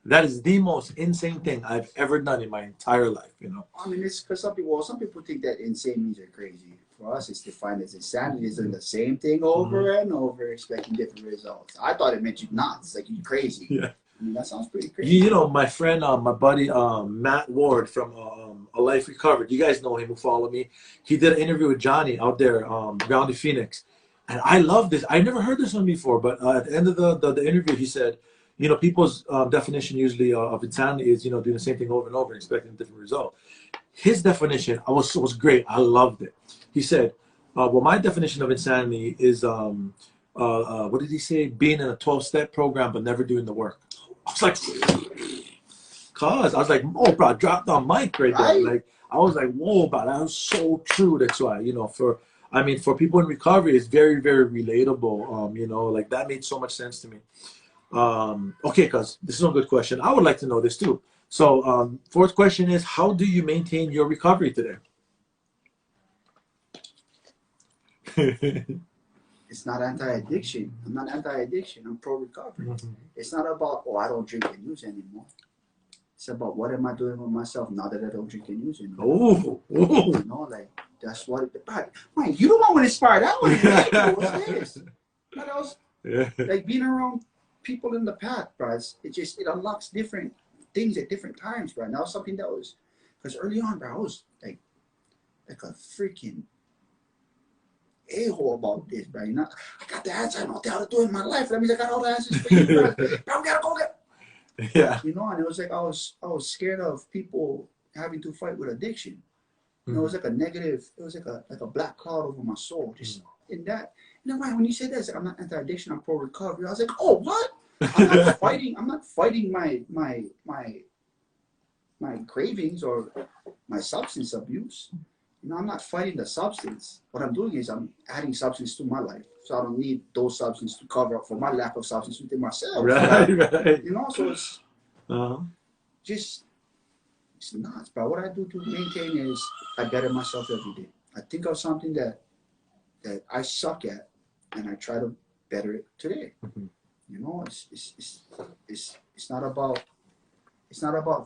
That is the most insane thing I've ever done in my entire life. You know. I mean, it's because some people think that insane means you're crazy. For us, it's defined as insanity is doing the same thing over and over, expecting different results. I thought it meant you nuts, like you crazy. Yeah. I mean, that sounds pretty crazy. You know, my friend, my buddy, Matt Ward from A Life Recovered. You guys know him who follow me. He did an interview with Johnny out there, Grounded Phoenix. And I love this. I never heard this one before, but at the end of the interview, he said, you know, people's definition usually of insanity is, you know, doing the same thing over and over and expecting a different result. His definition was great. I loved it. He said, well, my definition of insanity is, what did he say? Being in a 12-step program, but never doing the work. I was like, I was like, oh, bro, I dropped on mic right there. Like, I was like, whoa, bro, that was so true. That's why, you know, for people in recovery, it's very, very relatable. You know, like that made so much sense to me. Okay, cuz this is a good question. I would like to know this too. So, fourth question is, how do you maintain your recovery today? It's not anti-addiction. I'm not anti-addiction. I'm pro-recovery. It's not about, oh, I don't drink and use anymore. It's about what am I doing with myself now that I don't drink and use anymore. You know, like, that's what it, man, you don't want to inspire that one. What's this? What else? Yeah. Like being around people in the path, bro, it unlocks different things at different times, bro. Now something that was, because early on, bro, I was like a freaking a-hole about this, bro. You know, I got the answer. I know what the hell to do in my life. That means I got all the answers for you, bro. Bro, we gotta go get. Yeah. You know, and it was like I was scared of people having to fight with addiction. You know, it was like a negative. It was like a black cloud over my soul. Just in that. You know, when you said that, like, I'm not anti-addiction. I'm pro-recovery. I was like, oh, what? I'm not fighting. I'm not fighting my cravings or my substance abuse. You know, I'm not fighting the substance. What I'm doing is I'm adding substance to my life. So I don't need those substances to cover up for my lack of substance within myself. Right. You know, so it's just, it's nuts. But what I do to maintain is I better myself every day. I think of something that I suck at, and I try to better it today. You know, it's not about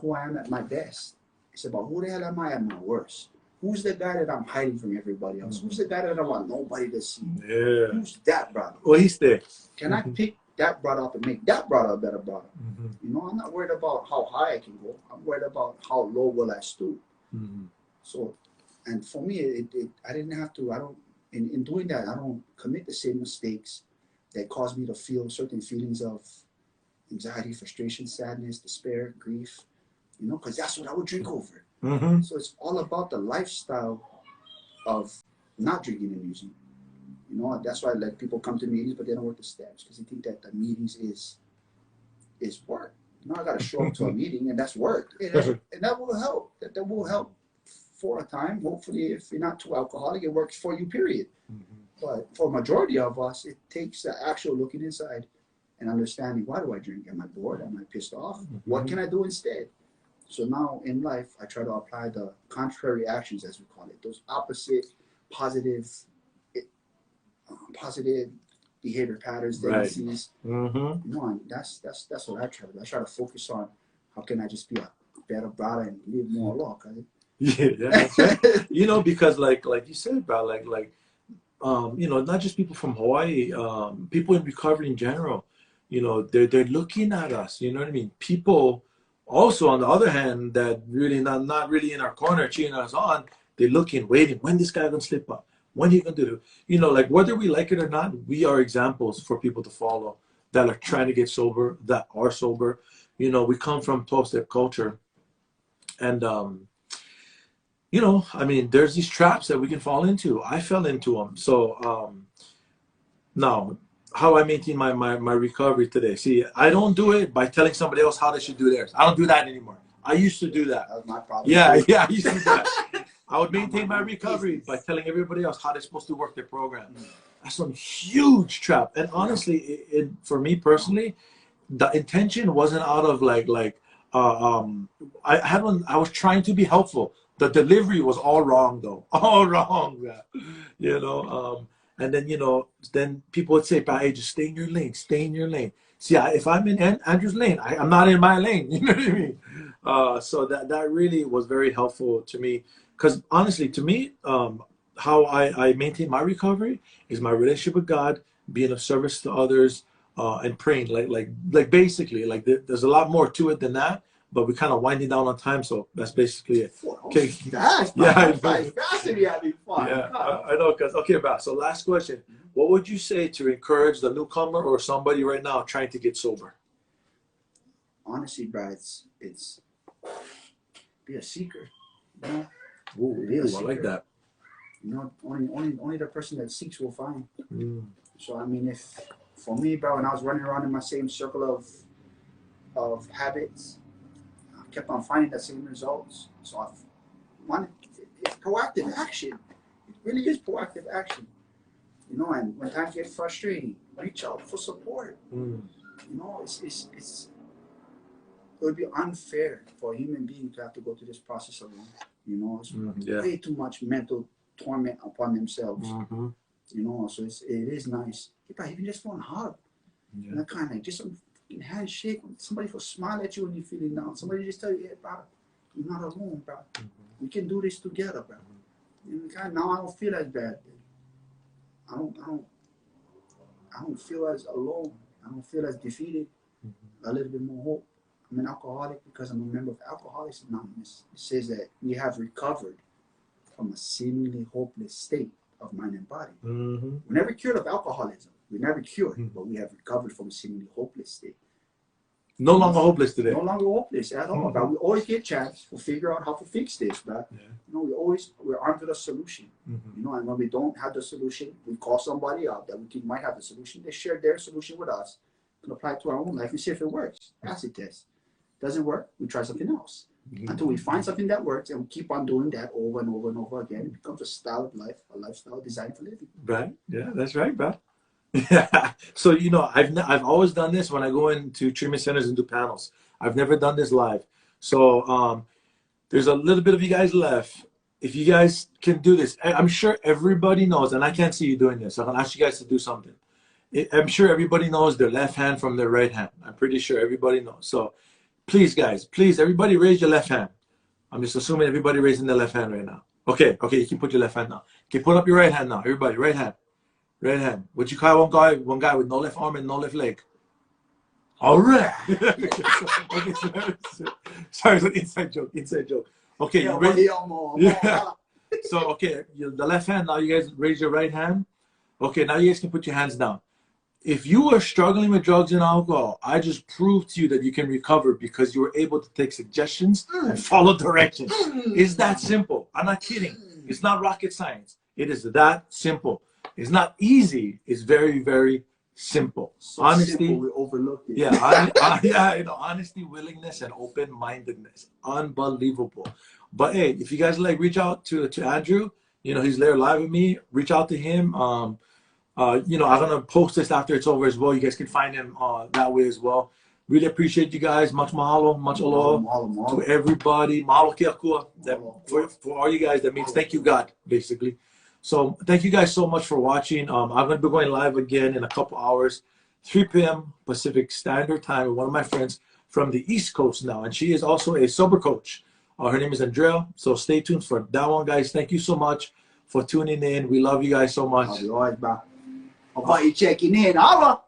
who I am at my best. It's about who the hell am I at my worst. Who's the guy that I'm hiding from everybody else? Who's the guy that I want nobody to see? Yeah. Who's that brother? Well, he's there. Can I pick that brother up and make that brother a better brother? You know, I'm not worried about how high I can go. I'm worried about how low will I stoop. So, and for me, I didn't have to. In doing that, I don't commit the same mistakes that cause me to feel certain feelings of anxiety, frustration, sadness, despair, grief. You know, because that's what I would drink over. So it's all about the lifestyle of not drinking and using. You know, that's why I let people come to meetings, but they don't work the steps because they think that the meetings is work. You know, I got to show up to a meeting, and that's work, and that will help. That will help for a time. Hopefully, if you're not too alcoholic, it works for you. Period. But for a majority of us, it takes the actual looking inside and understanding, why do I drink? Am I bored? Am I pissed off? What can I do instead? So now in life, I try to apply the contrary actions, as we call it, those opposite positive behavior patterns, tendencies. You know, and that's what I try to do. I try to focus on how can I just be a better brother and live more along. Yeah. You know, because like you said, bro, like you know, not just people from Hawaii, people in recovery in general, you know, they're looking at us. You know what I mean? People also, on the other hand, that really not really in our corner cheering us on, They're looking, waiting, when this guy gonna slip up? When he gonna do it? You know, like whether we like it or not, we are examples for people to follow that are trying to get sober, that are sober. You know, we come from 12-step culture. And, you know, I mean, there's these traps that we can fall into. I fell into them. So now, how I maintain my recovery today. See, I don't do it by telling somebody else how they should do theirs. I don't do that anymore. I used to do that. That was my problem. Yeah, yeah, I used to do that. I would maintain my recovery by telling everybody else how they're supposed to work their program. That's a huge trap. And honestly, for me personally, the intention wasn't out of I was trying to be helpful. The delivery was all wrong though, all wrong. You know, and then you know, then people would say, "Hey, just stay in your lane, stay in your lane." See, if I'm in Andrew's lane, I'm not in my lane. You know what I mean? So that really was very helpful to me, because honestly, to me, how I maintain my recovery is my relationship with God, being of service to others, and praying. Like basically, like there's a lot more to it than that. But we're kind of winding down on time, so that's basically it. Okay. Fast, yeah, I know. Cause okay, Bob. So last question: what would you say to encourage the newcomer or somebody right now trying to get sober? Honestly, bro, it's be a seeker. You know? Ooh, I like that. You know, only the person that seeks will find. So I mean, if for me, bro, when I was running around in my same circle of habits, I kept on finding the same results. So it's proactive action. It really is proactive action. You know, and when times get frustrating, reach out for support. You know, it would be unfair for a human being to have to go through this process alone. You know, it's way too much mental torment upon themselves. You know, so it is nice. Even just for a hug, and that kind of just some fucking handshake. Somebody will smile at you when you're feeling down. Somebody just tell you, "Hey, bro, you're not alone, bro. We can do this together, bro." And now I don't feel as bad. I don't feel as alone. I don't feel as defeated. A little bit more hope. I'm an alcoholic because I'm a member of Alcoholics Anonymous. It says that we have recovered from a seemingly hopeless state of mind and body. We're never cured of alcoholism. We're never cured, but we have recovered from a seemingly hopeless state. No longer hopeless today. No longer hopeless at all, but we always get a chance to figure out how to fix this, but you know, we're armed with a solution. You know, and when we don't have the solution, we call somebody out that we think might have the solution. They share their solution with us and apply it to our own life and see if it works. Acid test. Doesn't work, we try something else. Until we find something that works and we keep on doing that over and over and over again, it becomes a style of life, a lifestyle designed for living. Right. Yeah, that's right, bro. Yeah. So, you know, I've always done this when I go into treatment centers and do panels. I've never done this live. So there's a little bit of you guys left. If you guys can do this, I'm sure everybody knows, and I can't see you doing this. I'm going to ask you guys to do something. I'm sure everybody knows their left hand from their right hand. I'm pretty sure everybody knows. So please, guys, please, everybody raise your left hand. I'm just assuming everybody raising their left hand right now. Okay, you can put your left hand now. Okay, put up your right hand now. Everybody, right hand. Right hand. What you call one guy with no left arm and no left leg? All right. Okay, sorry, it's an inside joke. Okay, you ready? Yeah. So, okay, the left hand, now you guys raise your right hand. Okay, now you guys can put your hands down. If you are struggling with drugs and alcohol, I just proved to you that you can recover because you were able to take suggestions and follow directions. It's that simple. I'm not kidding. It's not rocket science. It is that simple. It's not easy. It's very, very simple. So honesty, simple, we overlooked it. Yeah, you know, honesty, willingness, and open-mindedness. Unbelievable. But hey, if you guys like, reach out to Andrew. You know, he's there live with me. Reach out to him. You know, I'm gonna post this after it's over as well. You guys can find him that way as well. Really appreciate you guys. Much mahalo, much aloha to everybody. Mahalo kia kua. For all you guys, that means thank you, God, basically. So thank you guys so much for watching. I'm going to be going live again in a couple hours, 3 p.m. Pacific Standard Time with one of my friends from the East Coast now. And she is also a sober coach. Her name is Andrea. So stay tuned for that one, guys. Thank you so much for tuning in. We love you guys so much. Love you always, bro. How about you checking in? Holla!